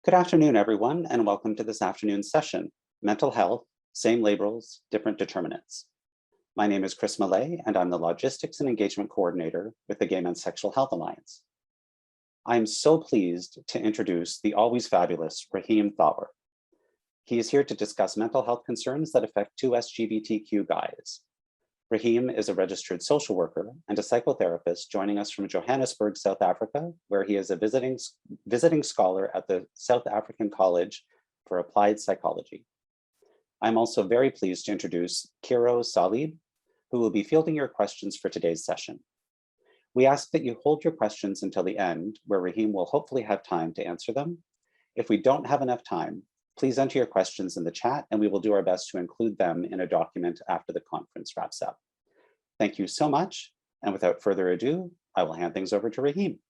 Good afternoon, everyone, and welcome to this afternoon's session, Mental Health, Same Labels, Different Determinants. My name is Chris Millay, and I'm the Logistics and Engagement Coordinator with the Gay Men's Sexual Health Alliance. I am so pleased to introduce the always fabulous Rahim Thawer. He is here to discuss mental health concerns that affect two LGBTQ guys. Rahim is a registered social worker and a psychotherapist joining us from Johannesburg, South Africa, where he is a visiting scholar at the South African College for Applied Psychology. I'm also very pleased to introduce Kiro Salib, who will be fielding your questions for today's session. We ask that you hold your questions until the end, where Rahim will hopefully have time to answer them. If we don't have enough time, please enter your questions in the chat and we will do our best to include them in a document after the conference wraps up. Thank you so much. And without further ado, I will hand things over to Rahim.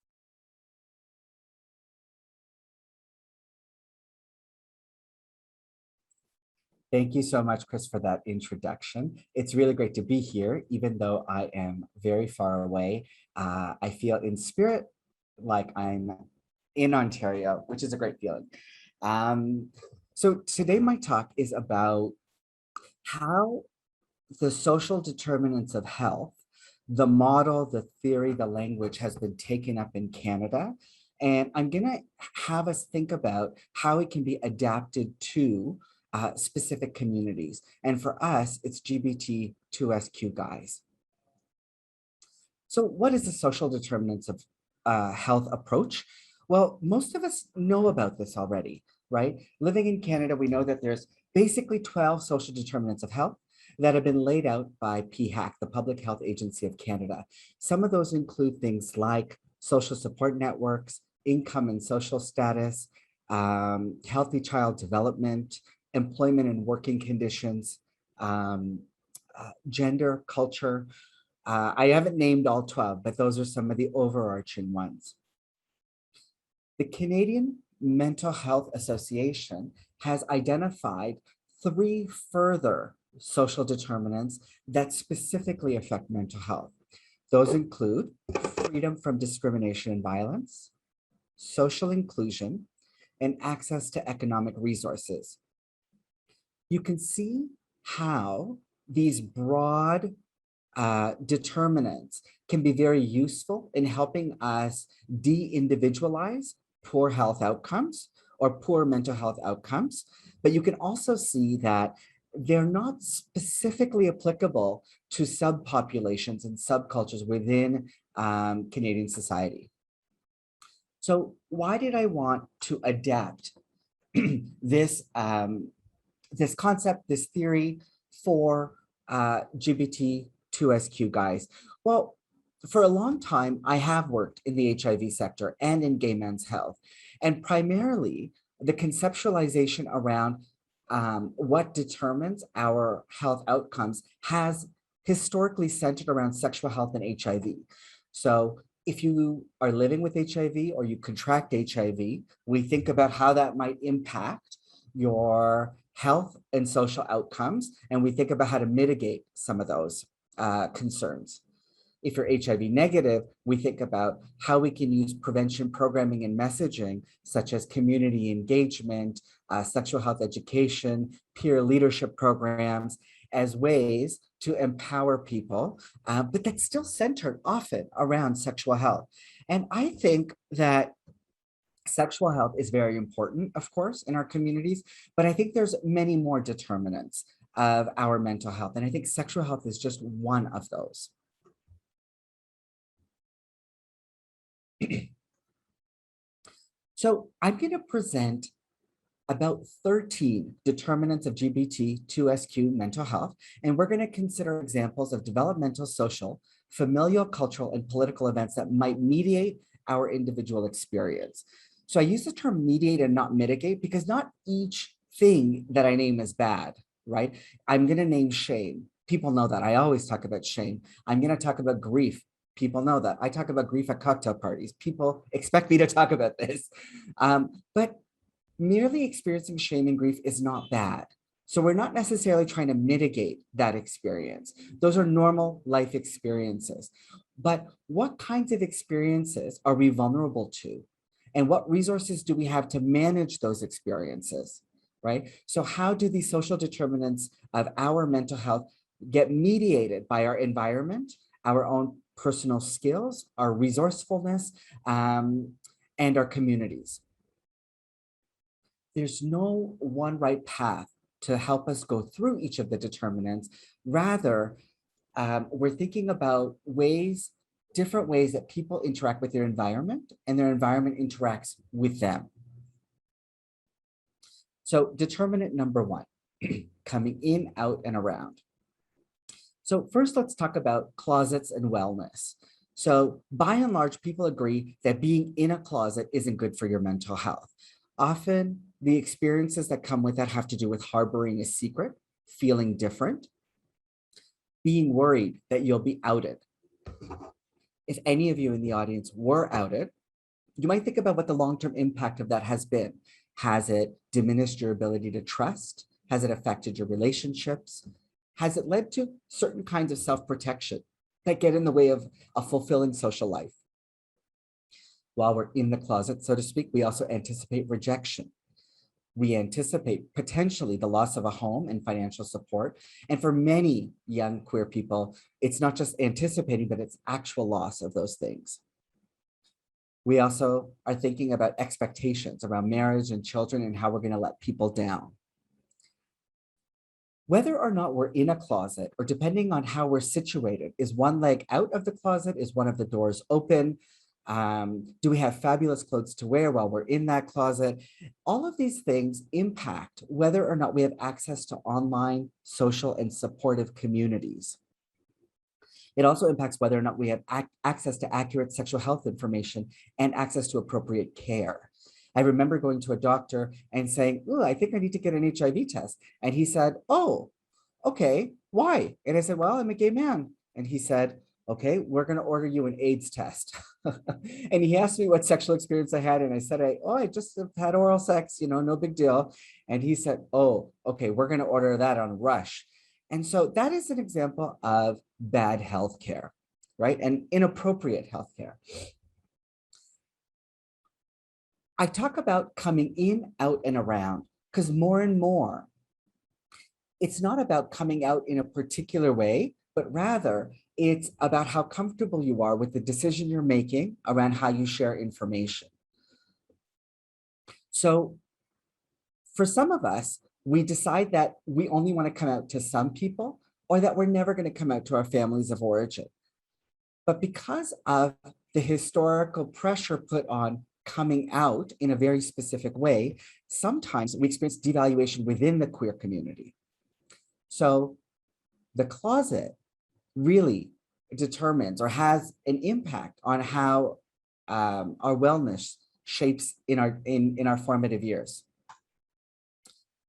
Thank you so much, Chris, for that introduction. It's really great to be here, even though I am very far away. I feel in spirit like I'm in Ontario, which is a great feeling. So today my talk is about how the social determinants of health, the model, the theory, the language has been taken up in Canada. And I'm gonna have us think about how it can be adapted to specific communities. And for us, it's GBT2SQ guys. So what is the social determinants of health approach? Well, most of us know about this already, right? Living in Canada, we know that there's basically 12 social determinants of health that have been laid out by PHAC, the Public Health Agency of Canada. Some of those include things like social support networks, income and social status, healthy child development, employment and working conditions, gender, culture. I haven't named all 12, but those are some of the overarching ones. The Canadian Mental Health Association has identified 3 further social determinants that specifically affect mental health. Those include freedom from discrimination and violence, social inclusion, and access to economic resources. You can see how these broad determinants can be very useful in helping us de-individualize poor health outcomes or poor mental health outcomes. But you can also see that they're not specifically applicable to subpopulations and subcultures within Canadian society. So why did I want to adapt this, this concept, this theory for GBT2SQ guys? Well, for a long time, I have worked in the HIV sector and in gay men's health, and primarily the conceptualization around what determines our health outcomes has historically centered around sexual health and HIV. So if you are living with HIV or you contract HIV, we think about how that might impact your health and social outcomes, and we think about how to mitigate some of those concerns. If you're HIV negative, we think about how we can use prevention programming and messaging, such as community engagement, sexual health education, peer leadership programs, as ways to empower people, but that's still centered often around sexual health. And I think that sexual health is very important, of course, in our communities, but I think there's many more determinants of our mental health. And I think sexual health is just one of those. So I'm going to present about 13 determinants of GBT2SQ mental health, and we're going to consider examples of developmental, social, familial, cultural, and political events that might mediate our individual experience. So I use the term mediate and not mitigate because not each thing that I name is bad, right? I'm going to name shame. People know that. I always talk about shame. I'm going to talk about grief. People know that. I talk about grief at cocktail parties. People expect me to talk about this. But merely experiencing shame and grief is not bad. So we're not necessarily trying to mitigate that experience. Those are normal life experiences. But what kinds of experiences are we vulnerable to? And what resources do we have to manage those experiences, right? So how do these social determinants of our mental health get mediated by our environment, our own personal skills, our resourcefulness, and our communities? There's no one right path to help us go through each of the determinants. Rather, we're thinking about different ways that people interact with their environment and their environment interacts with them. So determinant number one, coming in, out, and around. So first, let's talk about closets and wellness. So by and large, people agree that being in a closet isn't good for your mental health. Often the experiences that come with that have to do with harboring a secret, feeling different, being worried that you'll be outed. If any of you in the audience were outed, you might think about what the long-term impact of that has been. Has it diminished your ability to trust? Has it affected your relationships? Has it led to certain kinds of self-protection that get in the way of a fulfilling social life? While we're in the closet, so to speak, we also anticipate rejection. We anticipate potentially the loss of a home and financial support. And for many young queer people, it's not just anticipating, but it's actual loss of those things. We also are thinking about expectations around marriage and children and how we're going to let people down. Whether or not we're in a closet, or depending on how we're situated, is one leg out of the closet? Is one of the doors open? Do we have fabulous clothes to wear while we're in that closet? All of these things impact whether or not we have access to online, social, and supportive communities. It also impacts whether or not we have access to accurate sexual health information and access to appropriate care. I remember going to a doctor and saying, "Oh, I think I need to get an HIV test." And he said, "Oh, okay, why?" And I said, "Well, I'm a gay man." And he said, "Okay, we're going to order you an AIDS test." And he asked me what sexual experience I had. And I said, I just have had oral sex, no big deal. And he said, "Oh, okay, we're going to order that on Rush." And so that is an example of bad healthcare, right? And inappropriate healthcare. I talk about coming in, out, and around because more and more, it's not about coming out in a particular way, but rather it's about how comfortable you are with the decision you're making around how you share information. So for some of us, we decide that we only want to come out to some people, or that we're never going to come out to our families of origin. But because of the historical pressure put on coming out in a very specific way, sometimes we experience devaluation within the queer community. So the closet really determines or has an impact on how our wellness shapes in our formative years.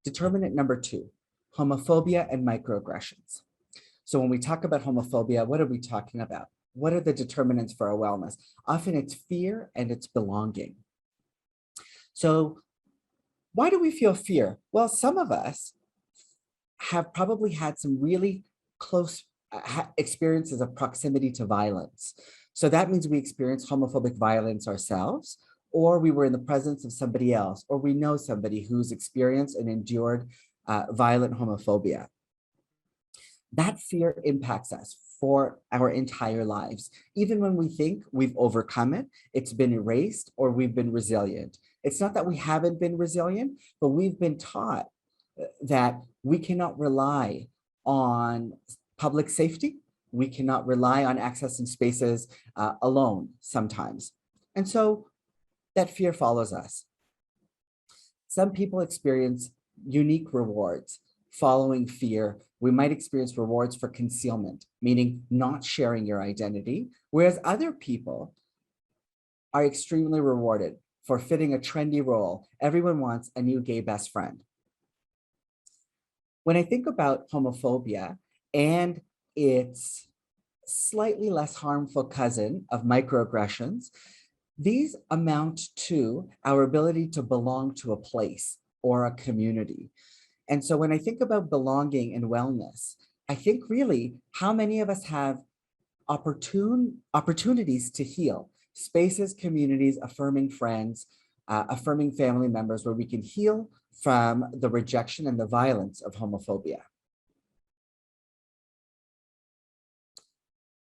Determinant number two, homophobia and microaggressions. So when we talk about homophobia, what are we talking about? What are the determinants for our wellness? Often it's fear and it's belonging. So why do we feel fear? Well, some of us have probably had some really close experiences of proximity to violence. So that means we experience homophobic violence ourselves, or we were in the presence of somebody else, or we know somebody who's experienced and endured violent homophobia. That fear impacts us for our entire lives. Even when we think we've overcome it, it's been erased, or we've been resilient. It's not that we haven't been resilient, but we've been taught that we cannot rely on public safety. We cannot rely on accessing spaces alone sometimes. And so that fear follows us. Some people experience unique rewards following fear. We might experience rewards for concealment, meaning not sharing your identity, whereas other people are extremely rewarded for fitting a trendy role. Everyone wants a new gay best friend. When I think about homophobia and its slightly less harmful cousin of microaggressions, these amount to our ability to belong to a place or a community. And so when I think about belonging and wellness, I think really how many of us have opportunities to heal, spaces, communities, affirming friends, affirming family members where we can heal from the rejection and the violence of homophobia.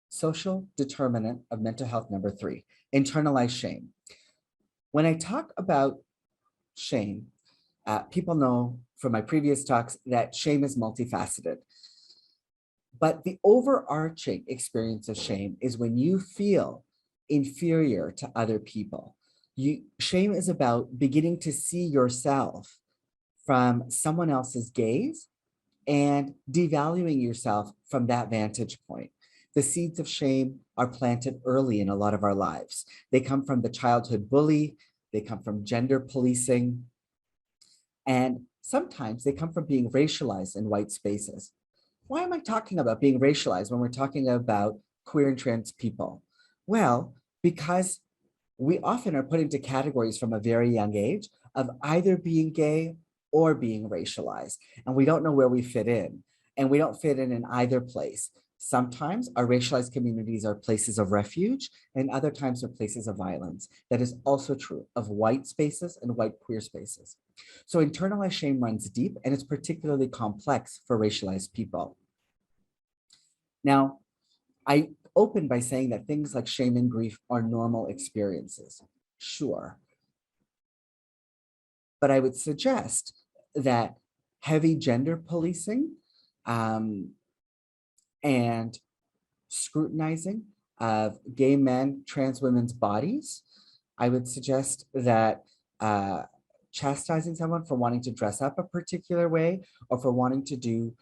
Social determinant of mental health number 3, internalized shame. When I talk about shame, people know from my previous talks that shame is multifaceted. But the overarching experience of shame is when you feel inferior to other people. Shame is about beginning to see yourself from someone else's gaze and devaluing yourself from that vantage point. The seeds of shame are planted early in a lot of our lives. They come from the childhood bully, they come from gender policing, and sometimes they come from being racialized in white spaces. Why am I talking about being racialized when we're talking about queer and trans people? Well, because we often are put into categories from a very young age of either being gay or being racialized, and we don't know where we fit in, and we don't fit in either place. Sometimes our racialized communities are places of refuge, and other times are places of violence. That is also true of white spaces and white queer spaces. So internalized shame runs deep, and it's particularly complex for racialized people. Now, I open by saying that things like shame and grief are normal experiences. Sure. But I would suggest that heavy gender policing and scrutinizing of gay men, trans women's bodies, I would suggest that chastising someone for wanting to dress up a particular way or for wanting to do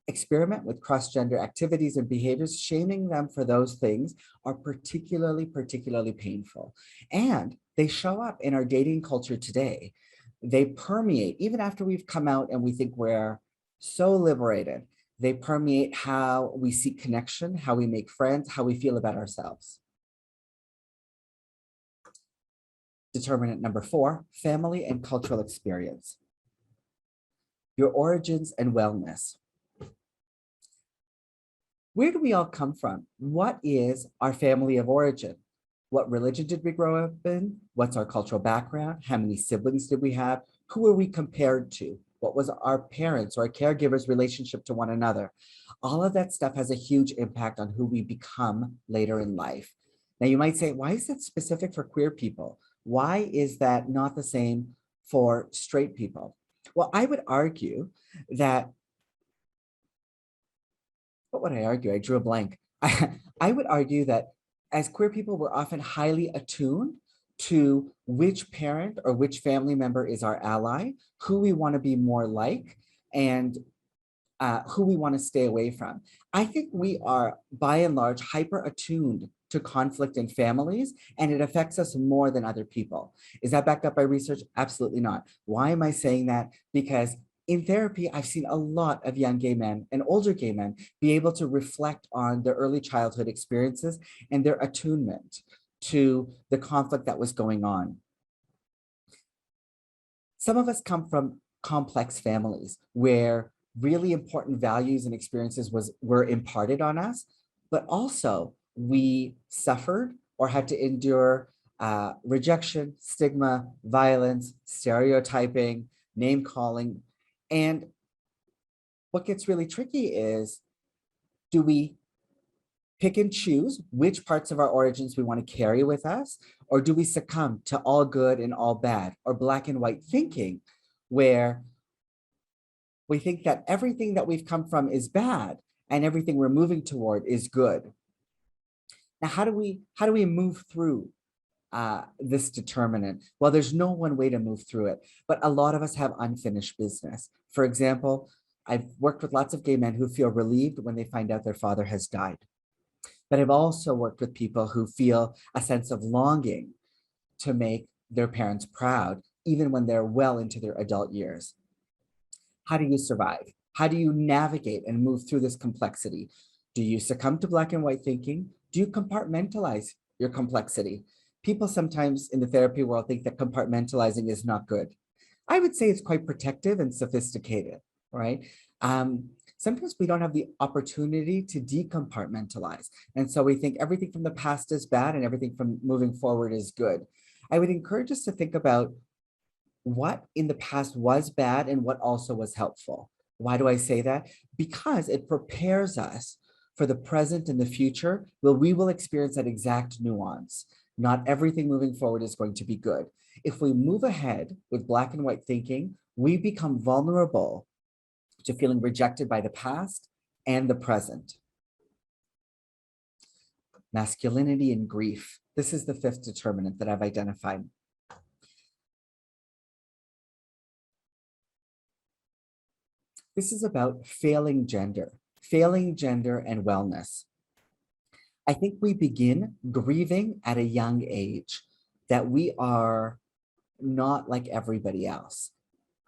experiment with cross-gender activities and behaviors, shaming them for those things are particularly painful. And they show up in our dating culture today. They permeate, even after we've come out and we think we're so liberated, they permeate how we seek connection, how we make friends, how we feel about ourselves. Determinant number 4, family and cultural experience. Your origins and wellness. Where do we all come from? What is our family of origin? What religion did we grow up in? What's our cultural background? How many siblings did we have? Who are we compared to? What was our parents or our caregivers' relationship to one another? All of that stuff has a huge impact on who we become later in life. Now you might say, why is that specific for queer people? Why is that not the same for straight people? Well, I would argue that, what would I argue? I drew a blank. I would argue that as queer people, we're often highly attuned to which parent or which family member is our ally, who we want to be more like, and who we want to stay away from. I think we are, by and large, hyper attuned to conflict in families, and it affects us more than other people. Is that backed up by research? Absolutely not. Why am I saying that? Because in therapy, I've seen a lot of young gay men and older gay men be able to reflect on their early childhood experiences and their attunement to the conflict that was going on. Some of us come from complex families where really important values and experiences were imparted on us, but also we suffered or had to endure rejection, stigma, violence, stereotyping, name calling. And what gets really tricky is, do we pick and choose which parts of our origins we want to carry with us, or do we succumb to all good and all bad, or black and white thinking, where we think that everything that we've come from is bad and everything we're moving toward is good? Now, how do we move through this determinant? Well, there's no one way to move through it, but a lot of us have unfinished business. For example, I've worked with lots of gay men who feel relieved when they find out their father has died. But I've also worked with people who feel a sense of longing to make their parents proud, even when they're well into their adult years. How do you survive? How do you navigate and move through this complexity? Do you succumb to black and white thinking? Do you compartmentalize your complexity? People sometimes in the therapy world think that compartmentalizing is not good. I would say it's quite protective and sophisticated, right? sometimes we don't have the opportunity to decompartmentalize. And so we think everything from the past is bad and everything from moving forward is good. I would encourage us to think about what in the past was bad and what also was helpful. Why do I say that? Because it prepares us for the present and the future, where we will experience that exact nuance. Not everything moving forward is going to be good. If we move ahead with black and white thinking, we become vulnerable to feeling rejected by the past and the present. Masculinity and grief. This is the fifth determinant that I've identified. This is about failing gender and wellness. I think we begin grieving at a young age that we are not like everybody else.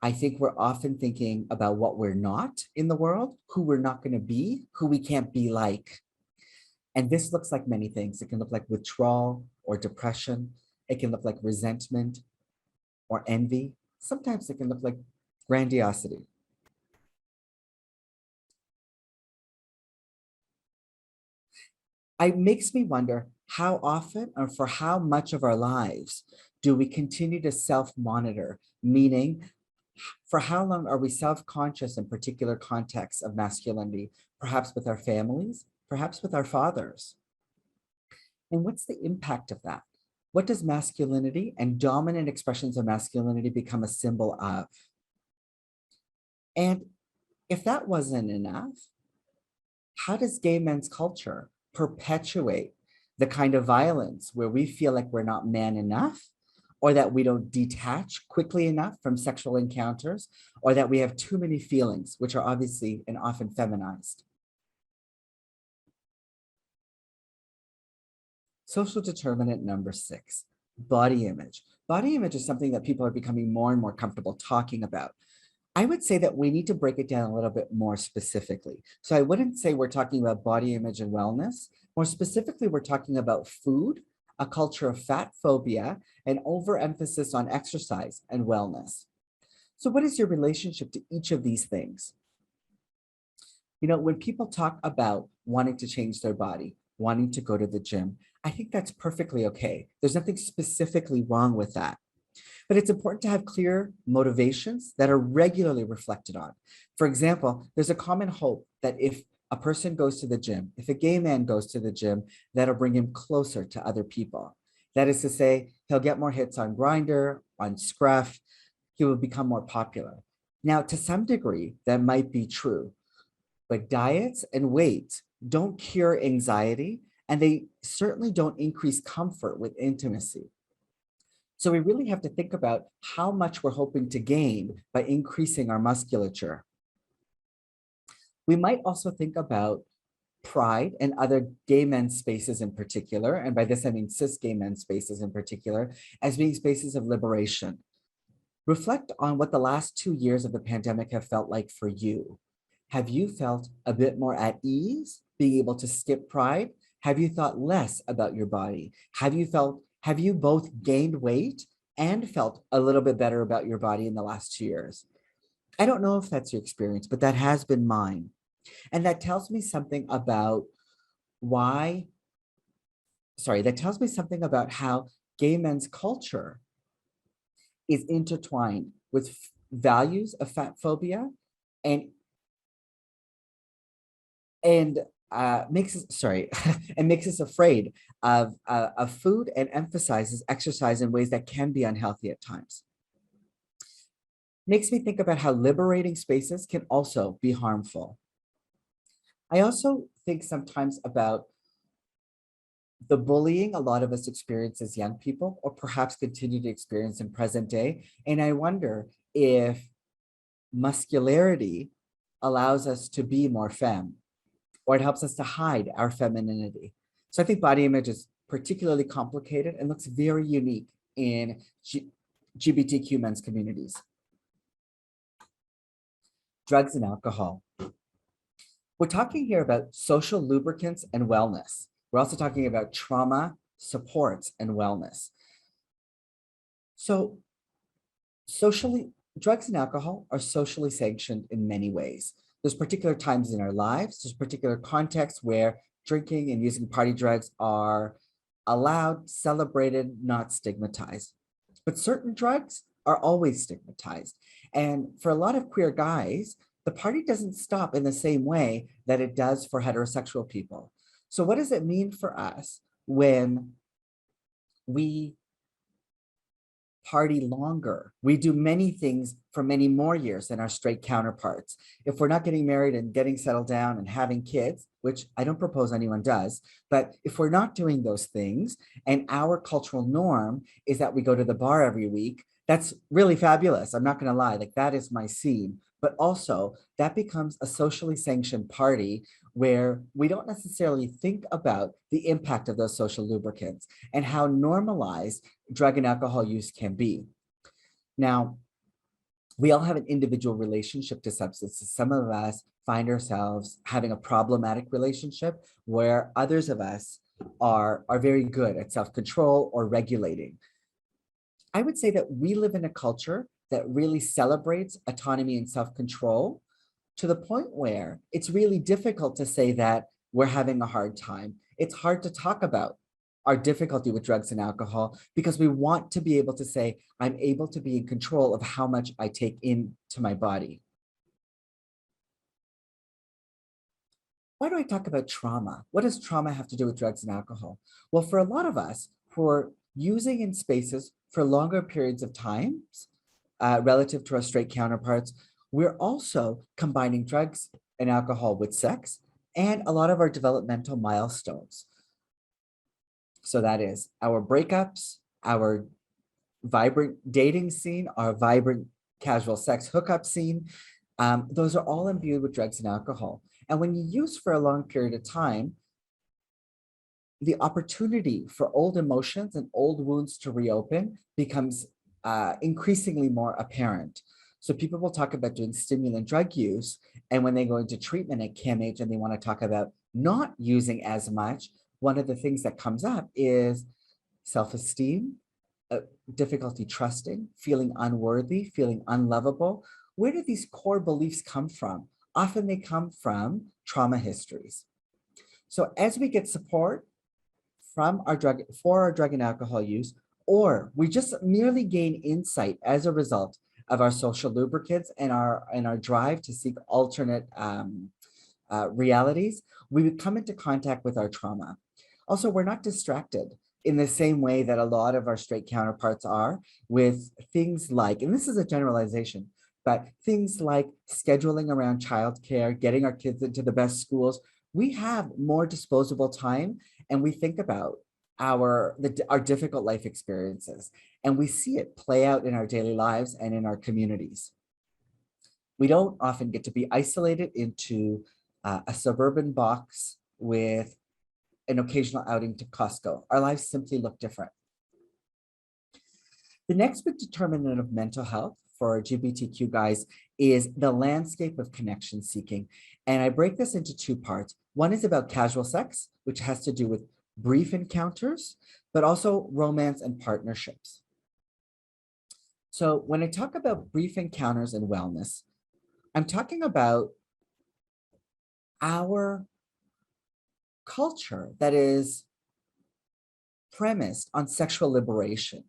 I think we're often thinking about what we're not in the world, who we're not going to be, who we can't be like. And this looks like many things. It can look like withdrawal or depression. It can look like resentment or envy. Sometimes it can look like grandiosity. It makes me wonder how often or for how much of our lives do we continue to self-monitor, meaning for how long are we self-conscious in particular contexts of masculinity, perhaps with our families, perhaps with our fathers? And what's the impact of that? What does masculinity and dominant expressions of masculinity become a symbol of? And if that wasn't enough, how does gay men's culture perpetuate the kind of violence where we feel like we're not man enough, or that we don't detach quickly enough from sexual encounters, or that we have too many feelings, which are obviously and often feminized? Social determinant number 6, body image. Body image is something that people are becoming more and more comfortable talking about. I would say that we need to break it down a little bit more specifically. So I wouldn't say we're talking about body image and wellness. More specifically, we're talking about food, a culture of fat phobia, and overemphasis on exercise and wellness. So what is your relationship to each of these things? You know, when people talk about wanting to change their body, wanting to go to the gym, I think that's perfectly okay. There's nothing specifically wrong with that. But it's important to have clear motivations that are regularly reflected on. For example, there's a common hope that if a person goes to the gym, if a gay man goes to the gym, that'll bring him closer to other people. That is to say, he'll get more hits on Grindr, on Scruff, he will become more popular. Now, to some degree, that might be true, but diets and weight don't cure anxiety, and they certainly don't increase comfort with intimacy. So we really have to think about how much we're hoping to gain by increasing our musculature. We might also think about pride and other gay men's spaces in particular, and by this I mean cis gay men's spaces in particular, as being spaces of liberation. Reflect on what the last 2 years of the pandemic have felt like for you. Have you felt a bit more at ease being able to skip pride? Have you thought less about your body? Have you both gained weight and felt a little bit better about your body in the last 2 years? I don't know if that's your experience, but that has been mine. And that tells me something about how gay men's culture is intertwined with values of fat phobia and makes us afraid of food and emphasizes exercise in ways that can be unhealthy at times. Makes me think about how liberating spaces can also be harmful. I also think sometimes about the bullying a lot of us experience as young people, or perhaps continue to experience in present day. And I wonder if muscularity allows us to be more femme, or it helps us to hide our femininity. So I think body image is particularly complicated and looks very unique in LGBTQ men's communities. Drugs and alcohol. We're talking here about social lubricants and wellness. We're also talking about trauma, supports, and wellness. So drugs and alcohol are socially sanctioned in many ways. There's particular times in our lives, there's particular contexts where drinking and using party drugs are allowed, celebrated, not stigmatized. But certain drugs are always stigmatized. And for a lot of queer guys, the party doesn't stop in the same way that it does for heterosexual people. So what does it mean for us when we party longer? We do many things for many more years than our straight counterparts. If we're not getting married and getting settled down and having kids, which I don't propose anyone does, but if we're not doing those things and our cultural norm is that we go to the bar every week, that's really fabulous. I'm not going to lie, like that is my scene. But also that becomes a socially sanctioned party where we don't necessarily think about the impact of those social lubricants and how normalized drug and alcohol use can be. Now, we all have an individual relationship to substances. Some of us find ourselves having a problematic relationship where others of us are very good at self-control or regulating. I would say that we live in a culture that really celebrates autonomy and self-control to the point where it's really difficult to say that we're having a hard time. It's hard to talk about our difficulty with drugs and alcohol because we want to be able to say, I'm able to be in control of how much I take into my body. Why do I talk about trauma? What does trauma have to do with drugs and alcohol? Well, for a lot of us who are using in spaces for longer periods of time, relative to our straight counterparts, we're also combining drugs and alcohol with sex and a lot of our developmental milestones. So that is our breakups, our vibrant dating scene, our vibrant casual sex hookup scene. Those are all imbued with drugs and alcohol. And when you use for a long period of time, the opportunity for old emotions and old wounds to reopen becomes increasingly more apparent. So people will talk about doing stimulant drug use, and when they go into treatment at CAMH and they want to talk about not using as much, one of the things that comes up is self-esteem, difficulty trusting, feeling unworthy, feeling unlovable. Where do these core beliefs come from? Often they come from trauma histories. So as we get support for our drug and alcohol use, or we just merely gain insight as a result of our social lubricants and our drive to seek alternate realities, we would come into contact with our trauma. Also, we're not distracted in the same way that a lot of our straight counterparts are with things like, and this is a generalization, but things like scheduling around childcare, getting our kids into the best schools. We have more disposable time and we think about our difficult life experiences and we see it play out in our daily lives and in our communities. We don't often get to be isolated into a suburban box with an occasional outing to Costco. Our lives simply look different. The next big determinant of mental health for LGBTQ guys is the landscape of connection seeking. And I break this into two parts. One is about casual sex, which has to do with brief encounters, but also romance and partnerships. So when I talk about brief encounters and wellness, I'm talking about our culture that is premised on sexual liberation.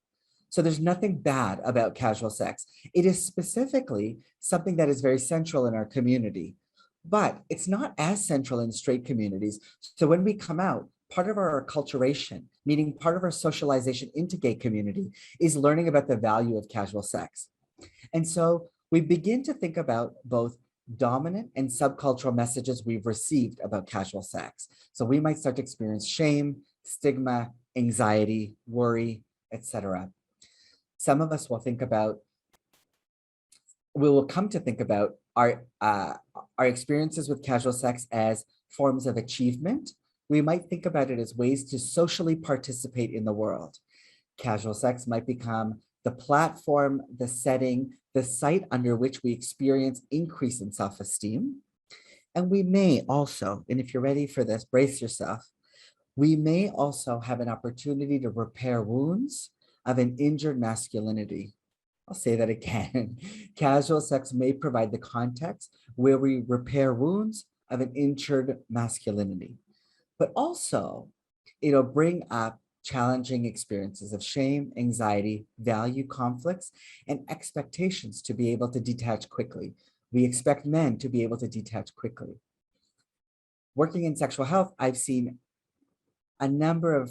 So there's nothing bad about casual sex. It is specifically something that is very central in our community, but it's not as central in straight communities. So when we come out, part of our acculturation, meaning part of our socialization into gay community, is learning about the value of casual sex. And so we begin to think about both dominant and subcultural messages we've received about casual sex. So we might start to experience shame, stigma, anxiety, worry, etc. Some of us will come to think about our experiences with casual sex as forms of achievement. We might think about it as ways to socially participate in the world. Casual sex might become the platform, the setting, the site under which we experience increase in self-esteem. And we may also, and if you're ready for this, brace yourself, we may also have an opportunity to repair wounds of an injured masculinity. I'll say that again. Casual sex may provide the context where we repair wounds of an injured masculinity, but also it'll bring up challenging experiences of shame, anxiety, value conflicts, and expectations to be able to detach quickly. We expect men to be able to detach quickly. Working in sexual health, I've seen a number of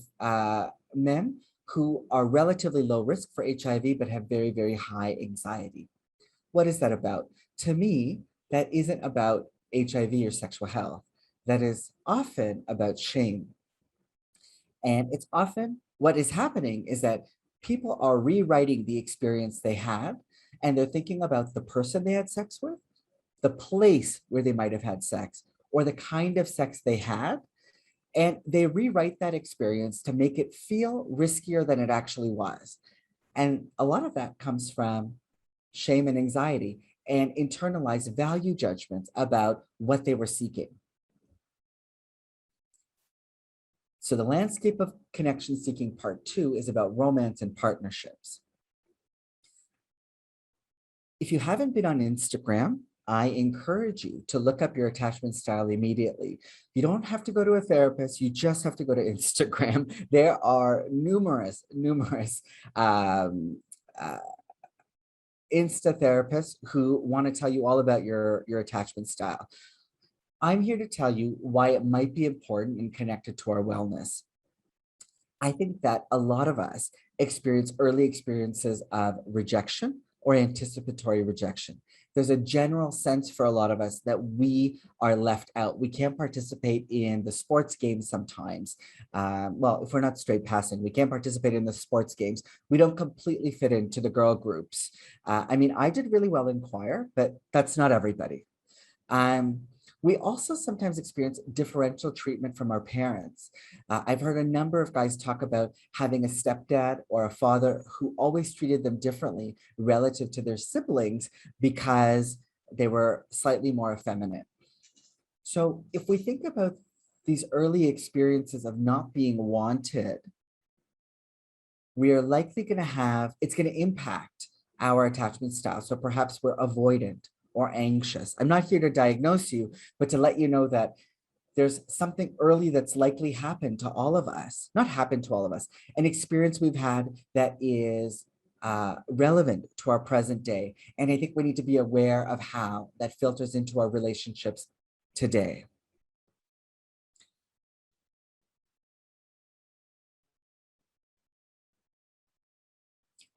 men who are relatively low risk for HIV, but have very, very high anxiety. What is that about? To me, that isn't about HIV or sexual health. That is often about shame. And it's often what is happening is that people are rewriting the experience they had, and they're thinking about the person they had sex with, the place where they might have had sex, or the kind of sex they had. And they rewrite that experience to make it feel riskier than it actually was. And a lot of that comes from shame and anxiety and internalized value judgments about what they were seeking. So the landscape of connection seeking part 2 is about romance and partnerships. If you haven't been on Instagram, I encourage you to look up your attachment style immediately. You don't have to go to a therapist, you just have to go to Instagram. There are numerous Insta therapists who want to tell you all about your attachment style. I'm here to tell you why it might be important and connected to our wellness. I think that a lot of us experience early experiences of rejection or anticipatory rejection. There's a general sense for a lot of us that we are left out. We can't participate in the sports games sometimes. Well, if we're not straight passing, we can't participate in the sports games. We don't completely fit into the girl groups. I mean, I did really well in choir, but that's not everybody. We also sometimes experience differential treatment from our parents. I've heard a number of guys talk about having a stepdad or a father who always treated them differently relative to their siblings because they were slightly more effeminate. So if we think about these early experiences of not being wanted, we are likely going to have, it's going to impact our attachment style. So perhaps we're avoidant or anxious. I'm not here to diagnose you, but to let you know that there's something early that's likely happened to all of us, not happened to all of us, an experience we've had that is relevant to our present day. And I think we need to be aware of how that filters into our relationships today.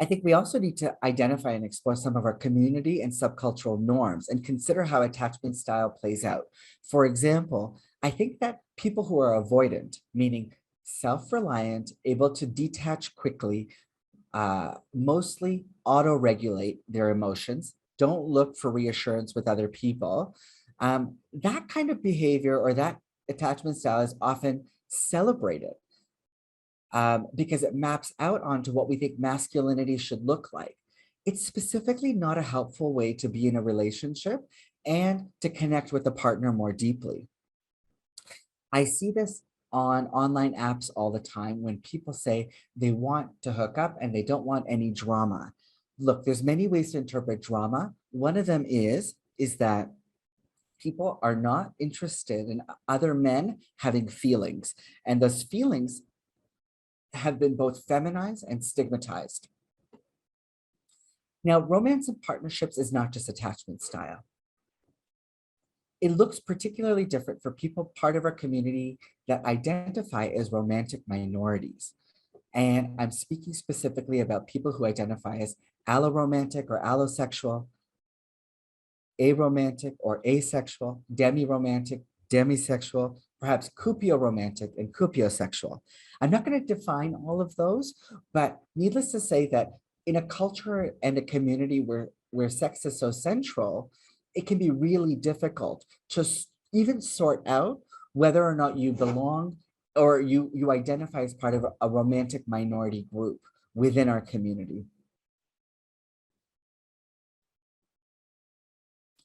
I think we also need to identify and explore some of our community and subcultural norms and consider how attachment style plays out. For example, I think that people who are avoidant, meaning self-reliant, able to detach quickly, mostly auto-regulate their emotions, don't look for reassurance with other people. That kind of behavior or that attachment style is often celebrated because it maps out onto what we think masculinity should look like. It's specifically not a helpful way to be in a relationship and to connect with a partner more deeply. I see this on online apps all the time when people say they want to hook up and they don't want any drama. Look, there's many ways to interpret drama. One of them is that people are not interested in other men having feelings, and those feelings have been both feminized and stigmatized. Now, romance and partnerships is not just attachment style. It looks particularly different for people part of our community that identify as romantic minorities. And I'm speaking specifically about people who identify as alloromantic or allosexual, aromantic or asexual, demiromantic, demisexual, perhaps cupioromantic and cupiosexual. I'm not going to define all of those, but needless to say that in a culture and a community where sex is so central, it can be really difficult to even sort out whether or not you belong or you identify as part of a romantic minority group within our community.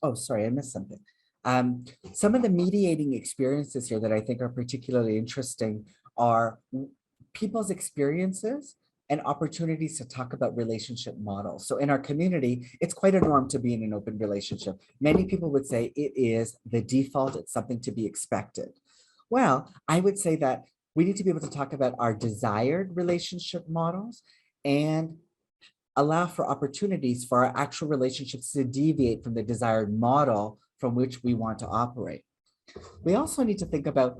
Oh, sorry, I missed something. Some of the mediating experiences here that I think are particularly interesting are people's experiences and opportunities to talk about relationship models. So in our community, it's quite a norm to be in an open relationship. Many people would say it is the default, it's something to be expected. Well, I would say that we need to be able to talk about our desired relationship models and allow for opportunities for our actual relationships to deviate from the desired model from which we want to operate. We also need to think about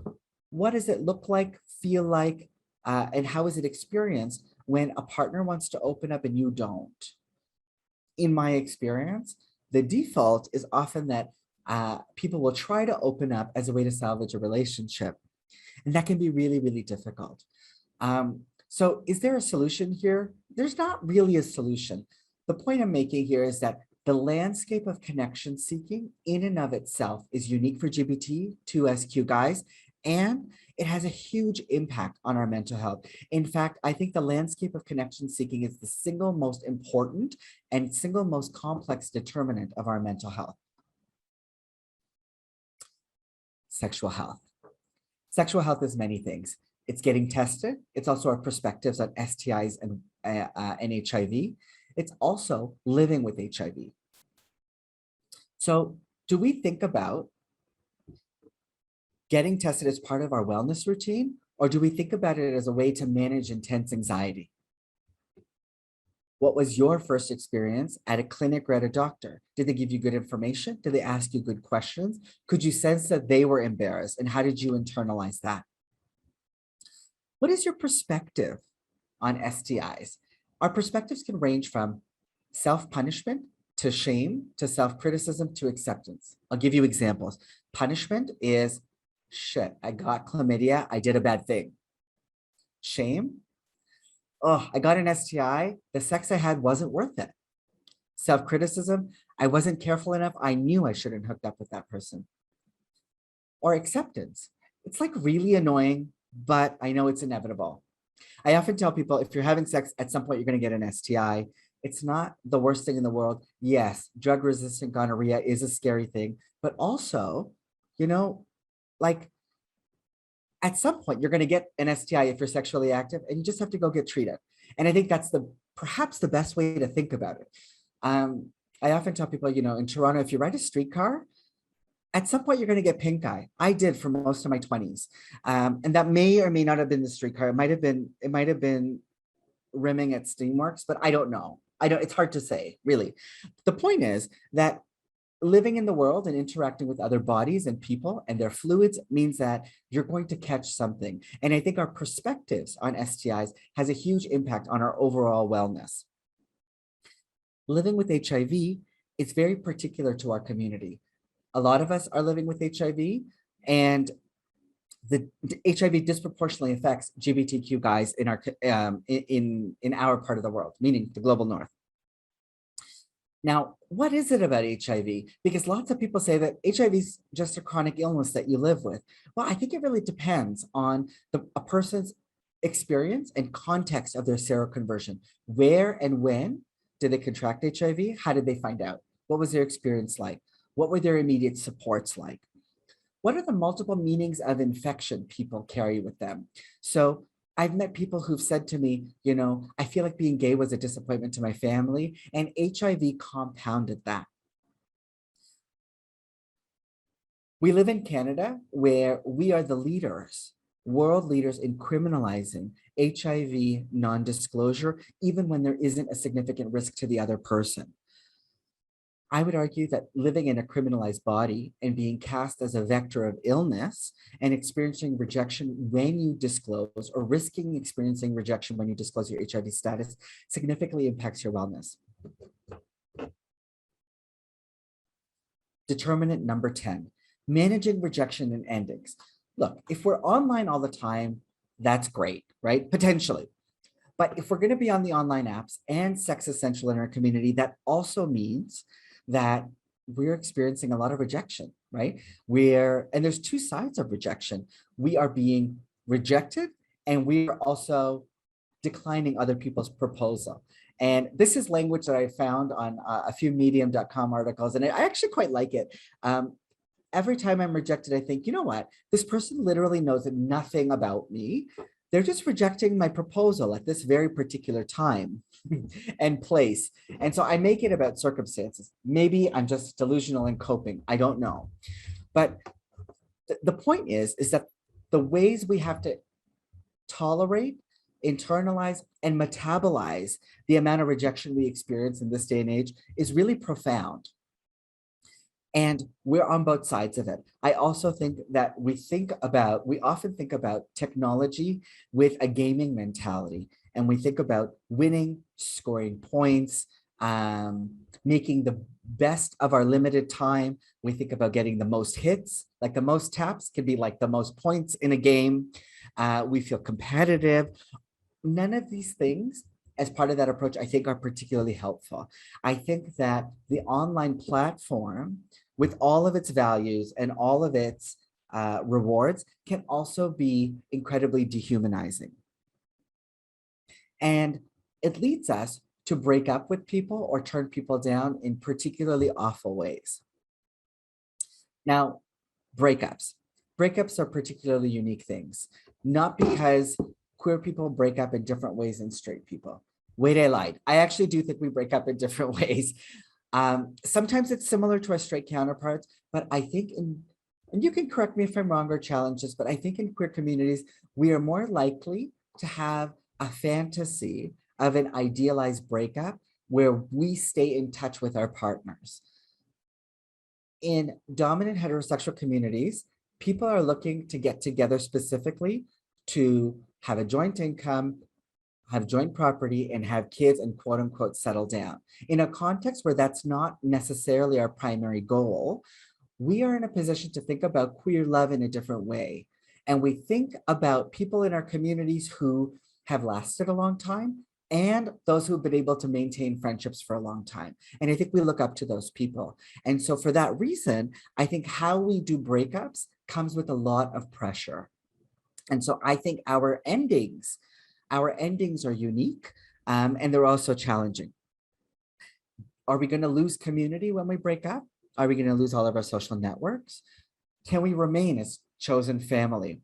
what does it look like, feel like, and how is it experienced when a partner wants to open up and you don't. In my experience, the default is often that people will try to open up as a way to salvage a relationship. And that can be really, really difficult. So is there a solution here? There's not really a solution. The point I'm making here is that the landscape of connection seeking in and of itself is unique for GBT2SQ guys, and it has a huge impact on our mental health. In fact, I think the landscape of connection seeking is the single most important and single most complex determinant of our mental health. Sexual health. Sexual health is many things. It's getting tested. It's also our perspectives on STIs and HIV. It's also living with HIV. So do we think about getting tested as part of our wellness routine, or do we think about it as a way to manage intense anxiety? What was your first experience at a clinic or at a doctor? Did they give you good information? Did they ask you good questions? Could you sense that they were embarrassed? And how did you internalize that? What is your perspective on STIs? Our perspectives can range from self-punishment to shame, to self-criticism, to acceptance. I'll give you examples. Punishment is, shit, I got chlamydia, I did a bad thing. Shame, oh, I got an STI, the sex I had wasn't worth it. Self-criticism, I wasn't careful enough, I knew I shouldn't hook up with that person. Or acceptance, it's like really annoying, but I know it's inevitable. I often tell people, if you're having sex, at some point you're going to get an STI. It's not the worst thing in the world. Yes, drug-resistant gonorrhea is a scary thing, but also, you know, like at some point you're going to get an STI if you're sexually active, and you just have to go get treated. And I think that's perhaps the best way to think about it. I often tell people, you know, in Toronto, if you ride a streetcar, at some point you're going to get pink eye. I did for most of my 20s. And that may or may not have been the streetcar. It might have been rimming at Steamworks, but I don't know. It's hard to say, really. The point is that living in the world and interacting with other bodies and people and their fluids means that you're going to catch something. And I think our perspectives on STIs has a huge impact on our overall wellness. Living with HIV is very particular to our community. A lot of us are living with HIV, and the HIV disproportionately affects GBTQ guys in our in our part of the world, meaning the global north. Now, what is it about HIV? Because lots of people say that HIV is just a chronic illness that you live with. Well, I think it really depends on a person's experience and context of their seroconversion. Where and when did they contract HIV? How did they find out? What was their experience like? What were their immediate supports like? What are the multiple meanings of infection people carry with them? So I've met people who've said to me, you know, I feel like being gay was a disappointment to my family, and HIV compounded that. We live in Canada where we are the leaders, world leaders in criminalizing HIV non-disclosure, even when there isn't a significant risk to the other person. I would argue that living in a criminalized body and being cast as a vector of illness and experiencing rejection when you disclose, or risking experiencing rejection when you disclose your HIV status, significantly impacts your wellness. Determinant number 10, managing rejection and endings. Look, if we're online all the time, that's great, right? Potentially. But if we're going to be on the online apps and sex essential in our community, that also means that we're experiencing a lot of rejection, right? And there's two sides of rejection. We are being rejected, and we are also declining other people's proposal. And this is language that I found on a few medium.com articles, and I actually quite like it. Every time I'm rejected, I think, you know what? This person literally knows nothing about me. they're just rejecting my proposal at this very particular time and place. And so I make it about circumstances. Maybe I'm just delusional and coping. I don't know. But the point is that the ways we have to tolerate, internalize, and metabolize the amount of rejection we experience in this day and age is really profound. And we're on both sides of it. I also think that we often think about technology with a gaming mentality. And we think about winning, scoring points, making the best of our limited time. We think about getting the most hits, like the most taps can be like the most points in a game. We feel competitive. None of these things as part of that approach, I think, are particularly helpful. I think that the online platform, with all of its values and all of its rewards, can also be incredibly dehumanizing. And it leads us to break up with people or turn people down in particularly awful ways. Now, breakups. Breakups are particularly unique things, not because queer people break up in different ways than straight people. Wait, I lied. I actually do think we break up in different ways. Sometimes it's similar to our straight counterparts, but I think and you can correct me if I'm wrong or challenge this, but I think in queer communities, we are more likely to have a fantasy of an idealized breakup where we stay in touch with our partners. In dominant heterosexual communities, people are looking to get together specifically to have a joint income, have joint property, and have kids and quote unquote settle down. In a context where that's not necessarily our primary goal, we are in a position to think about queer love in a different way. And we think about people in our communities who have lasted a long time and those who've been able to maintain friendships for a long time. And I think we look up to those people. And so for that reason, I think how we do breakups comes with a lot of pressure. And so I think our endings are unique, and they're also challenging. Are we going to lose community when we break up? Are we going to lose all of our social networks? Can we remain as chosen family?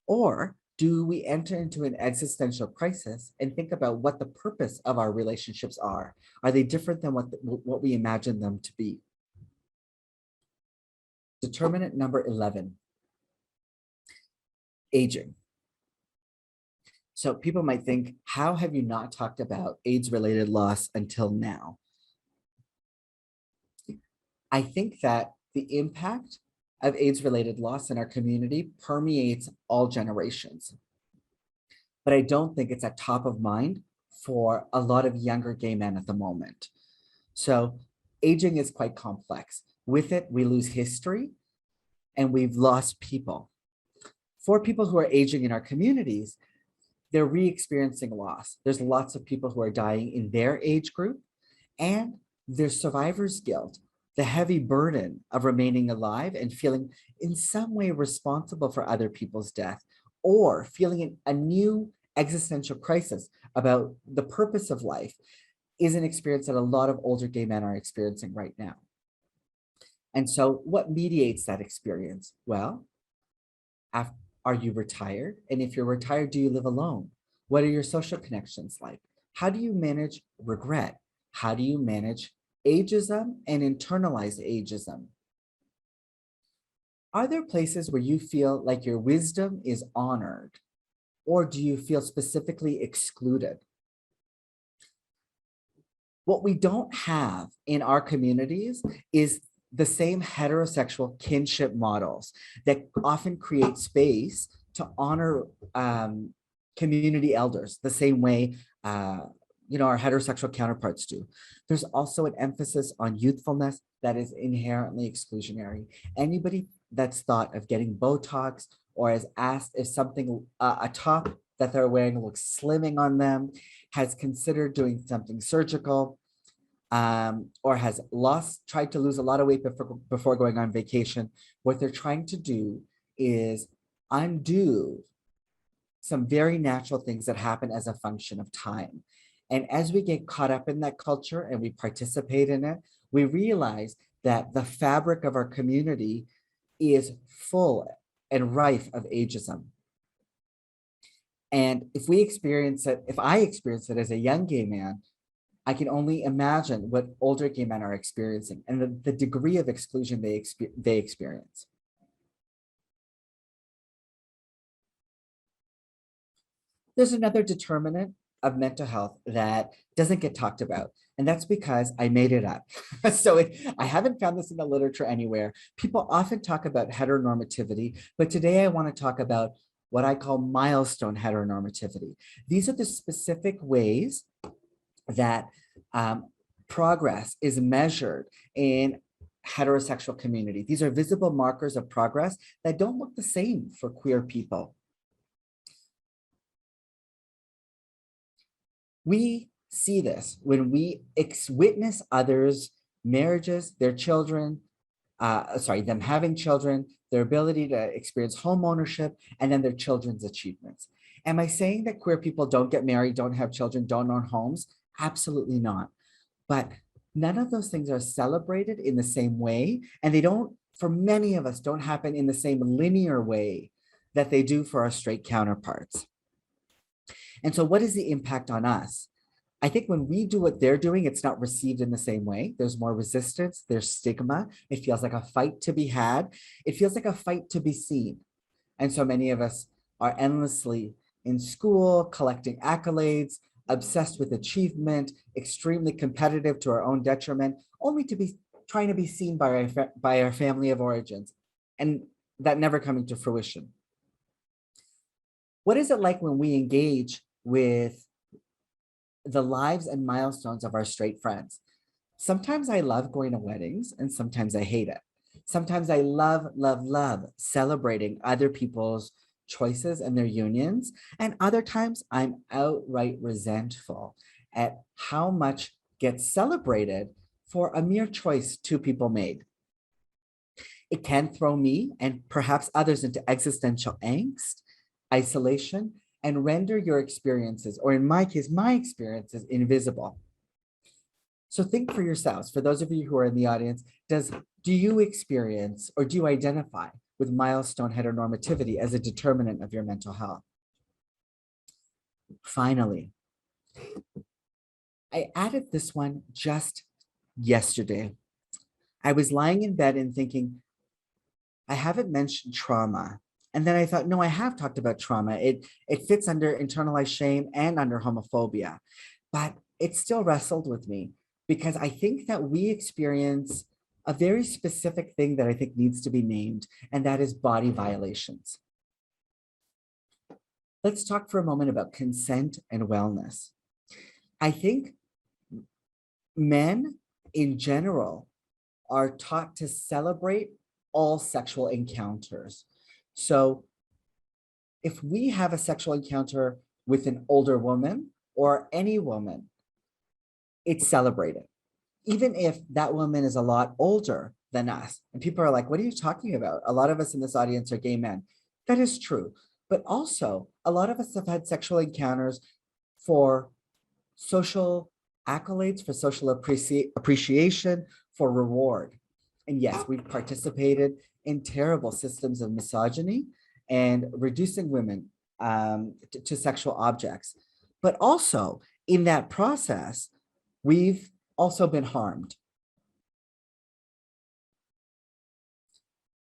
Or do we enter into an existential crisis and think about what the purpose of our relationships are? Are they different than what we imagine them to be? Determinant number 11, aging. So people might think, how have you not talked about AIDS-related loss until now? I think that the impact of AIDS-related loss in our community permeates all generations. But I don't think it's at top of mind for a lot of younger gay men at the moment. So aging is quite complex. With it, we lose history and we've lost people. For people who are aging in our communities, they're re-experiencing loss. There's lots of people who are dying in their age group, and there's survivor's guilt, the heavy burden of remaining alive and feeling in some way responsible for other people's death, or feeling a new existential crisis about the purpose of life is an experience that a lot of older gay men are experiencing right now. And so what mediates that experience? Well, are you retired? And if you're retired, do you live alone? What are your social connections like? How do you manage regret? How do you manage ageism and internalized ageism? Are there places where you feel like your wisdom is honored, or do you feel specifically excluded? What we don't have in our communities is the same heterosexual kinship models that often create space to honor community elders the same way our heterosexual counterparts do. There's also an emphasis on youthfulness that is inherently exclusionary. Anybody that's thought of getting Botox or has asked if something, a top that they're wearing looks slimming on them, has considered doing something surgical, or has tried to lose a lot of weight before going on vacation, what they're trying to do is undo some very natural things that happen as a function of time. And as we get caught up in that culture and we participate in it, we realize that the fabric of our community is full and rife of ageism. And if we experience it, if I experience it as a young gay man, I can only imagine what older gay men are experiencing and the degree of exclusion they experience. There's another determinant of mental health that doesn't get talked about, and that's because I made it up. I haven't found this in the literature anywhere. People often talk about heteronormativity, but today I want to talk about what I call milestone heteronormativity. These are the specific ways that progress is measured in heterosexual community. These are visible markers of progress that don't look the same for queer people. We see this when we witness others' marriages, their children, them having children, their ability to experience home ownership, and then their children's achievements. Am I saying that queer people don't get married, don't have children, don't own homes? Absolutely not. But none of those things are celebrated in the same way, and they don't, for many of us, don't happen in the same linear way that they do for our straight counterparts. And so what is the impact on us? I think when we do what they're doing, it's not received in the same way. There's more resistance, there's stigma. It feels like a fight to be had. It feels like a fight to be seen. And so many of us are endlessly in school, collecting accolades, obsessed with achievement, extremely competitive to our own detriment, only to be trying to be seen by our family of origins, and that never coming to fruition. What is it like when we engage with the lives and milestones of our straight friends? Sometimes I love going to weddings and sometimes I hate it. Sometimes I love celebrating other people's choices and their unions. And other times I'm outright resentful at how much gets celebrated for a mere choice two people made. It can throw me and perhaps others into existential angst, isolation, and render your experiences, or in my case, my experiences, invisible. So think for yourselves, for those of you who are in the audience, do you experience or do you identify with milestone heteronormativity as a determinant of your mental health? Finally, I added this one just yesterday. I was lying in bed and thinking, I haven't mentioned trauma. And then I thought, no, I have talked about trauma. It fits under internalized shame and under homophobia, but it still wrestled with me because I think that we experience a very specific thing that I think needs to be named, and that is body violations. Let's talk for a moment about consent and wellness. I think men in general are taught to celebrate all sexual encounters. So if we have a sexual encounter with an older woman or any woman, it's celebrated, even if that woman is a lot older than us. And people are like, what are you talking about? A lot of us in this audience are gay men. That is true. But also, a lot of us have had sexual encounters for social accolades, for social appreciation, for reward. And yes, we've participated in terrible systems of misogyny and reducing women to sexual objects. But also, in that process, we've also been harmed.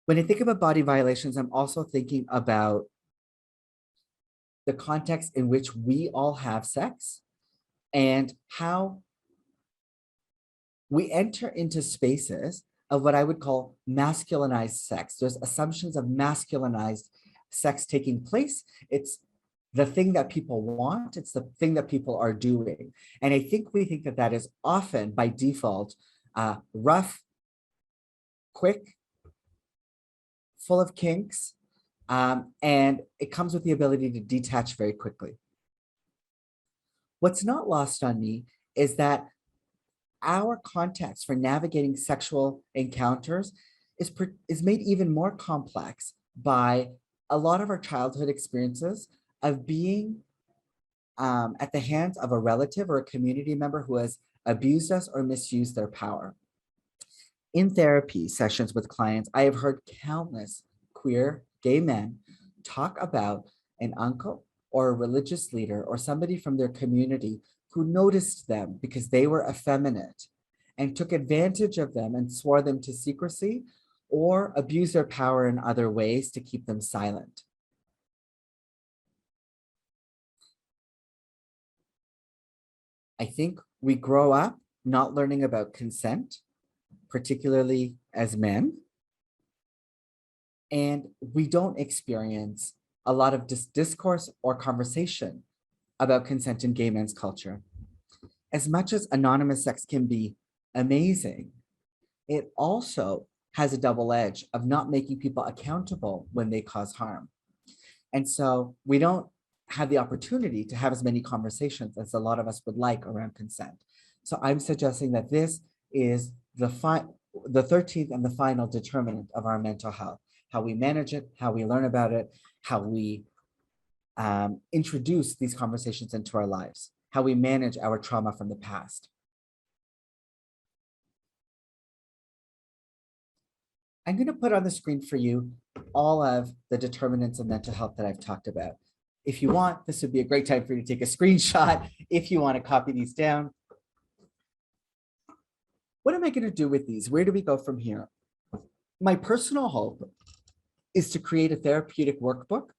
When I think about body violations, I'm also thinking about the context in which we all have sex and how we enter into spaces of what I would call masculinized sex. There's assumptions of masculinized sex taking place. It's the thing that people want. It's the thing that people are doing. And I think we think that that is often by default rough, quick, full of kinks, and it comes with the ability to detach very quickly. What's not lost on me is that our context for navigating sexual encounters is made even more complex by a lot of our childhood experiences of being at the hands of a relative or a community member who has abused us or misused their power. In therapy sessions with clients, I have heard countless queer gay men talk about an uncle or a religious leader or somebody from their community who noticed them because they were effeminate and took advantage of them and swore them to secrecy or abused their power in other ways to keep them silent. I think we grow up not learning about consent, particularly as men, and we don't experience a lot of discourse or conversation about consent in gay men's culture. As much as anonymous sex can be amazing, it also has a double edge of not making people accountable when they cause harm. And so we don't have the opportunity to have as many conversations as a lot of us would like around consent. So I'm suggesting that this is the 13th and the final determinant of our mental health, how we manage it, how we learn about it, how we introduce these conversations into our lives, how we manage our trauma from the past. I'm going to put on the screen for you all of the determinants of mental health that I've talked about. If you want, this would be a great time for you to take a screenshot if you want to copy these down. What am I going to do with these? Where do we go from here? My personal hope is to create a therapeutic workbook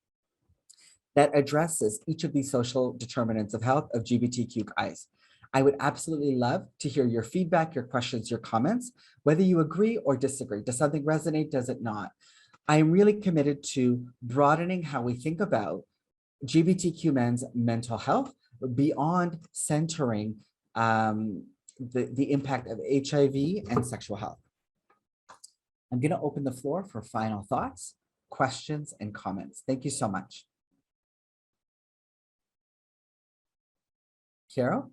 that addresses each of these social determinants of health of LGBTQ guys. I would absolutely love to hear your feedback, your questions, your comments, whether you agree or disagree. Does something resonate? Does it not? I am really committed to broadening how we think about LGBTQ men's mental health beyond centering the impact of HIV and sexual health. I'm going to open the floor for final thoughts, questions, and comments. Thank you so much. Carol?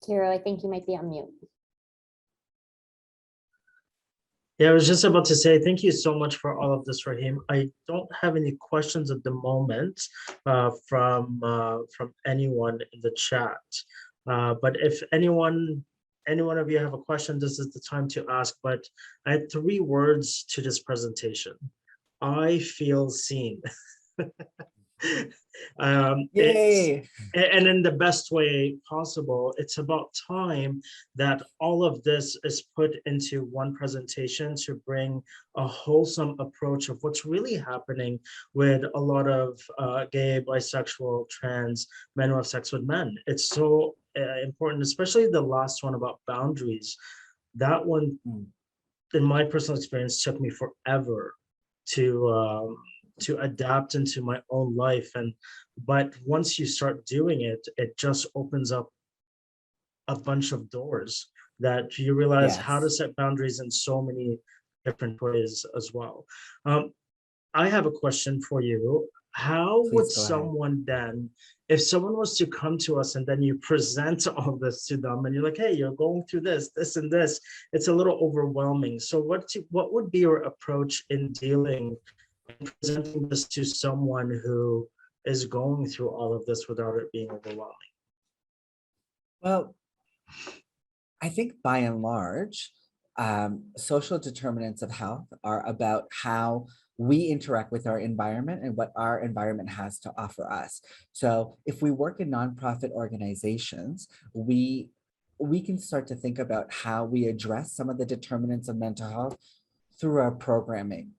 Carol, I think you might be on mute. Yeah, I was just about to say thank you so much for all of this, Rahim. I don't have any questions at the moment from anyone in the chat. But if any one of you have a question, this is the time to ask. But I had 3 words to this presentation. I feel seen. Yay! And in the best way possible. It's about time that all of this is put into one presentation to bring a wholesome approach of what's really happening with a lot of gay, bisexual, trans men who have sex with men. It's so important, especially the last one about boundaries. That one, in my personal experience, took me forever to adapt into my own life. But once you start doing it, it just opens up a bunch of doors that you realize how to set boundaries in so many different ways as well. I have a question for you. How would someone then, if someone was to come to us and then you present all this to them and you're like, hey, you're going through this, and this, it's a little overwhelming. So what would be your approach in dealing and presenting this to someone who is going through all of this without it being overwhelming? Well, I think by and large, social determinants of health are about how we interact with our environment and what our environment has to offer us. So if we work in nonprofit organizations, we can start to think about how we address some of the determinants of mental health through our programming.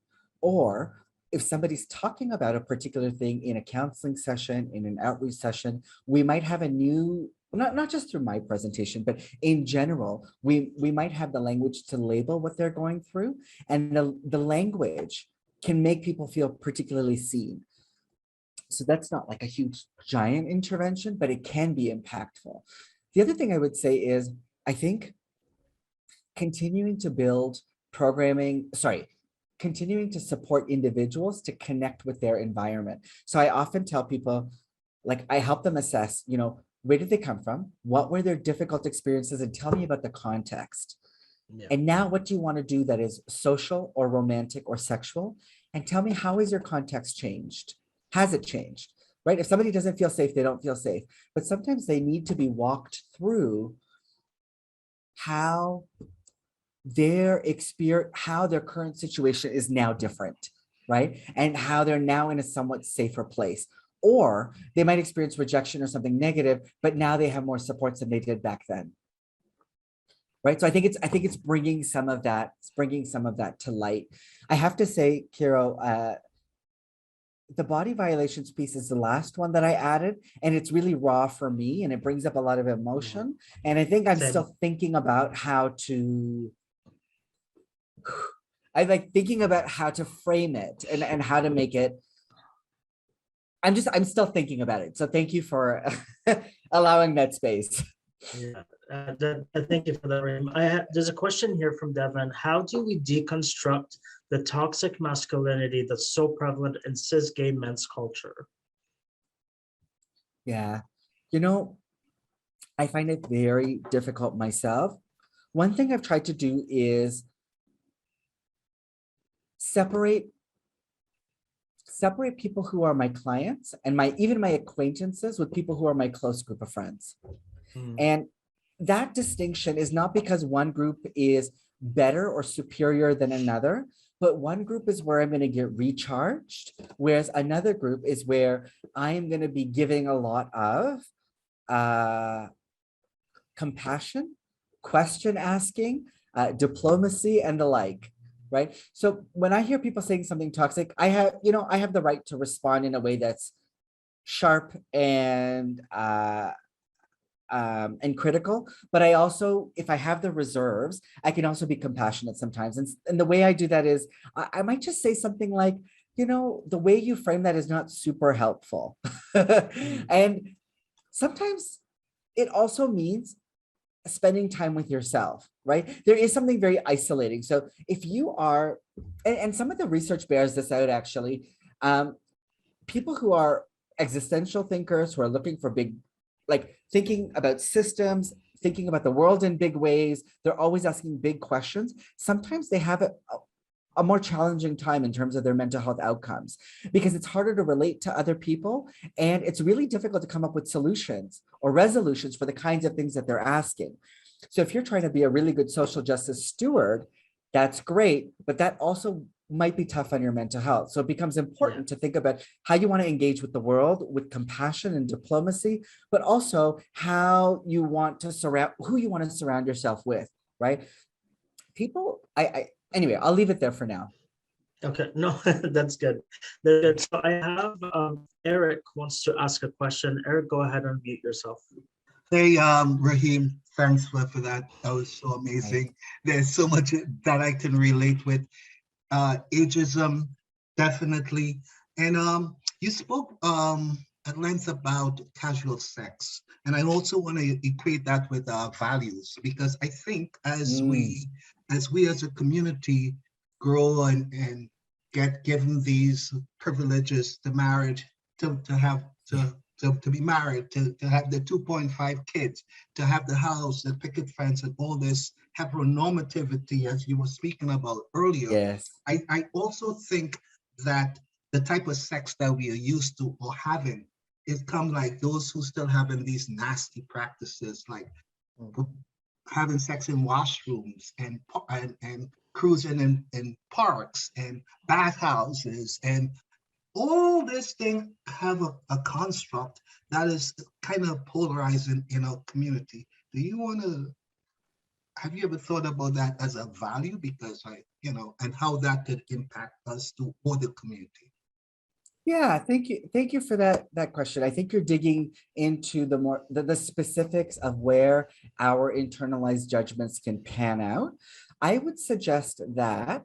Or if somebody's talking about a particular thing in a counseling session, in an outreach session, we might have a new, not just through my presentation, but in general, we might have the language to label what they're going through, and the language can make people feel particularly seen. So that's not like a huge giant intervention, but it can be impactful. The other thing I would say is, I think continuing to build continuing to support individuals to connect with their environment. So I often tell people, like, I help them assess, where did they come from? What were their difficult experiences? And tell me about the context. Yeah. And now what do you want to do that is social or romantic or sexual? And tell me, how has your context changed? Has it changed? Right? If somebody doesn't feel safe, they don't feel safe. But sometimes they need to be walked through how their experience, how their current situation is now different, right? And how they're now in a somewhat safer place. Or they might experience rejection or something negative, but now they have more supports than they did back then. Right. So I think it's bringing some of that, to light. I have to say, Kiro, the body violations piece is the last one that I added, and it's really raw for me, and it brings up a lot of emotion. And I think I'm Same. still thinking about how to, thinking about how to frame it and how to make it. I'm still thinking about it. So thank you for allowing that space. Yeah, thank you for that, Rahim. There's a question here from Devin. How do we deconstruct the toxic masculinity that's so prevalent in cis gay men's culture? Yeah, I find it very difficult myself. One thing I've tried to do is separate people who are my clients and even my acquaintances with people who are my close group of friends. And that distinction is not because one group is better or superior than another, but one group is where I'm going to get recharged, whereas another group is where I am going to be giving a lot of compassion, question asking, diplomacy, and the like. Right. So when I hear people saying something toxic, I have the right to respond in a way that's sharp and critical, but I also, if I have the reserves, I can also be compassionate sometimes. And the way I do that is I might just say something like, the way you frame that is not super helpful. And sometimes it also means spending time with yourself, right? There is something very isolating. So if you are, and some of the research bears this out actually, people who are existential thinkers, who are looking for big, thinking about systems, thinking about the world in big ways, they're always asking big questions. Sometimes they have a more challenging time in terms of their mental health outcomes because it's harder to relate to other people. And it's really difficult to come up with solutions or resolutions for the kinds of things that they're asking. So if you're trying to be a really good social justice steward, that's great, but that also might be tough on your mental health. So it becomes important to think about how you want to engage with the world with compassion and diplomacy, but also how you want to who you want to surround yourself with, right? People, anyway, I'll leave it there for now. Okay, no, that's good. So I have Eric wants to ask a question. Eric, go ahead and mute yourself. Hey, Rahim, thanks for that. That was so amazing. Right. There's so much that I can relate with. Ageism, definitely. And you spoke at length about casual sex. And I also want to equate that with values, because I think as we as a community grow and get given these privileges to marriage, to be married, to have the 2.5 kids, to have the house, the picket fence, and all this heteronormativity, as you were speaking about earlier. Yes. I also think that the type of sex that we are used to or having, it comes like those who still having these nasty practices, like having sex in washrooms and cruising in parks and bathhouses, and all this thing have a construct that is kind of polarizing in our community. Do you want to, have you ever thought about that as a value? Because and how that could impact us to all the community? Yeah, thank you. Thank you for that question. I think you're digging into the specifics of where our internalized judgments can pan out. I would suggest that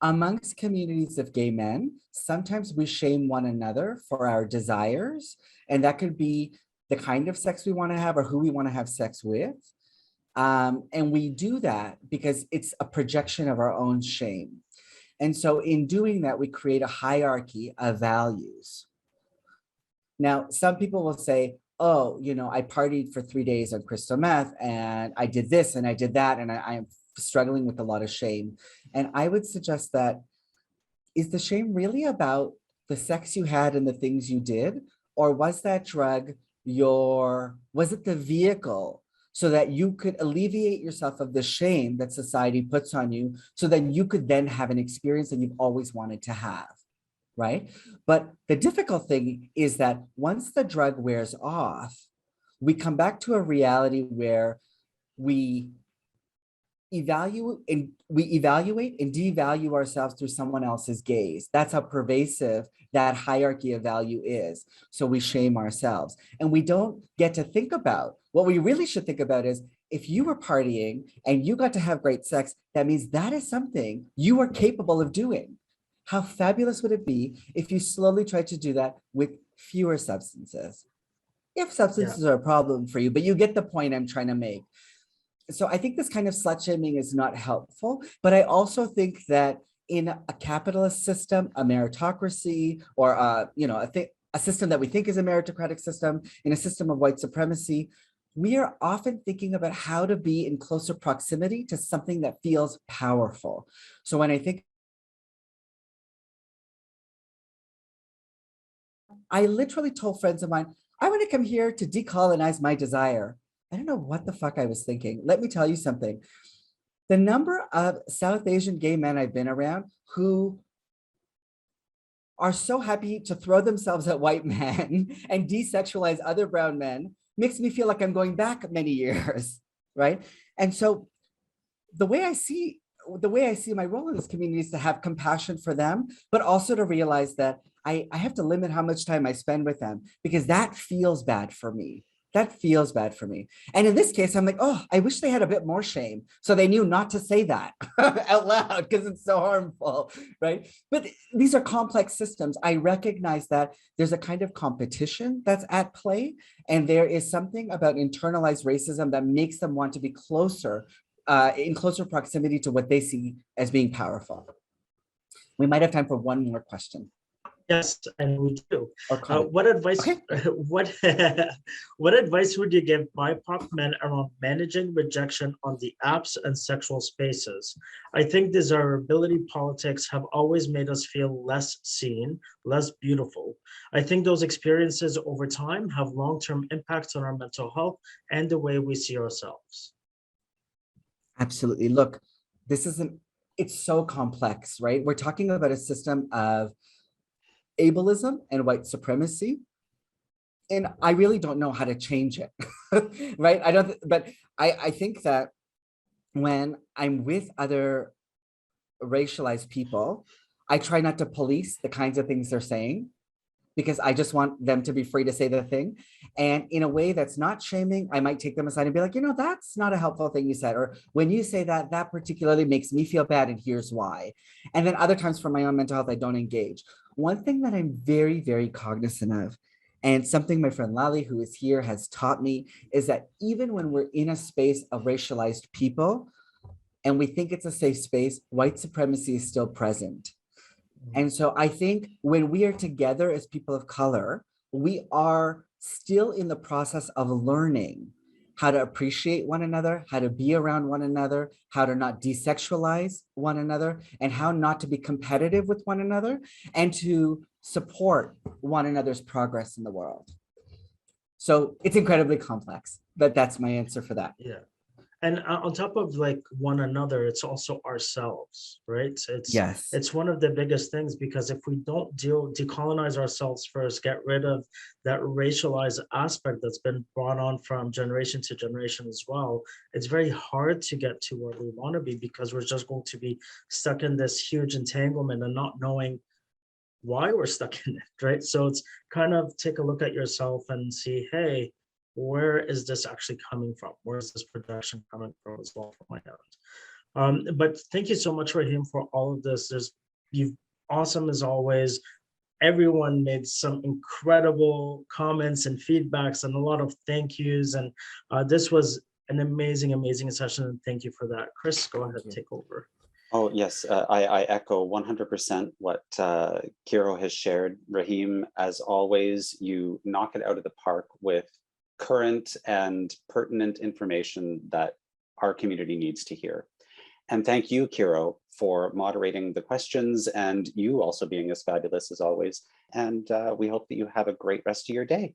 amongst communities of gay men, sometimes we shame one another for our desires, and that could be the kind of sex we want to have or who we want to have sex with. And we do that because it's a projection of our own shame. And so in doing that, we create a hierarchy of values. Now, some people will say, oh, I partied for 3 days on crystal meth and I did this and I did that, and I am struggling with a lot of shame. And I would suggest that, is the shame really about the sex you had and the things you did? Or was that drug was it the vehicle so that you could alleviate yourself of the shame that society puts on you, so that you could then have an experience that you've always wanted to have, right? But the difficult thing is that once the drug wears off, we come back to a reality where we evaluate and devalue ourselves through someone else's gaze. That's how pervasive that hierarchy of value is. So we shame ourselves, and we don't get to think about what we really should think about is, if you were partying and you got to have great sex, that means that is something you are capable of doing. How fabulous would it be if you slowly tried to do that with fewer substances? If substances are a problem for you, but you get the point I'm trying to make. So I think this kind of slut shaming is not helpful, but I also think that in a capitalist system, a meritocracy, or a system that we think is a meritocratic system, in a system of white supremacy, we are often thinking about how to be in closer proximity to something that feels powerful. So when I think, I literally told friends of mine, I want to come here to decolonize my desire. I don't know what the fuck I was thinking. Let me tell you something. The number of South Asian gay men I've been around who are so happy to throw themselves at white men and desexualize other brown men makes me feel like I'm going back many years, right? And so the way I see my role in this community is to have compassion for them, but also to realize that I have to limit how much time I spend with them, because that feels bad for me. That feels bad for me. And in this case, I'm like, oh, I wish they had a bit more shame so they knew not to say that out loud, because it's so harmful, right? But these are complex systems. I recognize that there's a kind of competition that's at play, and there is something about internalized racism that makes them want to be closer, in closer proximity to what they see as being powerful. We might have time for one more question. Yes, and we do. Or comment. What advice? Okay. What advice would you give BIPOC men around managing rejection on the apps and sexual spaces? I think desirability politics have always made us feel less seen, less beautiful. I think those experiences over time have long-term impacts on our mental health and the way we see ourselves. Absolutely. Look, it's so complex, right? We're talking about a system of ableism and white supremacy, and I really don't know how to change it, right? I think that when I'm with other racialized people, I try not to police the kinds of things they're saying, because I just want them to be free to say the thing. And in a way that's not shaming, I might take them aside and be like, that's not a helpful thing you said. Or when you say that, that particularly makes me feel bad, and here's why. And then other times for my own mental health, I don't engage. One thing that I'm very, very cognizant of, and something my friend Lali, who is here, has taught me, is that even when we're in a space of racialized people, and we think it's a safe space, white supremacy is still present. And so I think when we are together as people of color, we are still in the process of learning how to appreciate one another, how to be around one another, how to not desexualize one another, and how not to be competitive with one another, and to support one another's progress in the world. So it's incredibly complex, but that's my answer for that. Yeah. And on top of like one another, it's also ourselves, right? It's one of the biggest things, because if we don't decolonize ourselves first, get rid of that racialized aspect that's been brought on from generation to generation as well, it's very hard to get to where we want to be, because we're just going to be stuck in this huge entanglement and not knowing why we're stuck in it, right? So it's kind of take a look at yourself and see, hey, where is this actually coming from? Where is this production coming from as well, from my end? But thank you so much, Rahim, for all of this. You've awesome as always. Everyone made some incredible comments and feedbacks and a lot of thank yous. And this was an amazing, amazing session. And thank you for that. Chris, go ahead and take over. Oh, yes, I echo 100% what Kiro has shared. Rahim, as always, you knock it out of the park with current and pertinent information that our community needs to hear. And thank you, Kiro, for moderating the questions, and you also being as fabulous as always. And we hope that you have a great rest of your day.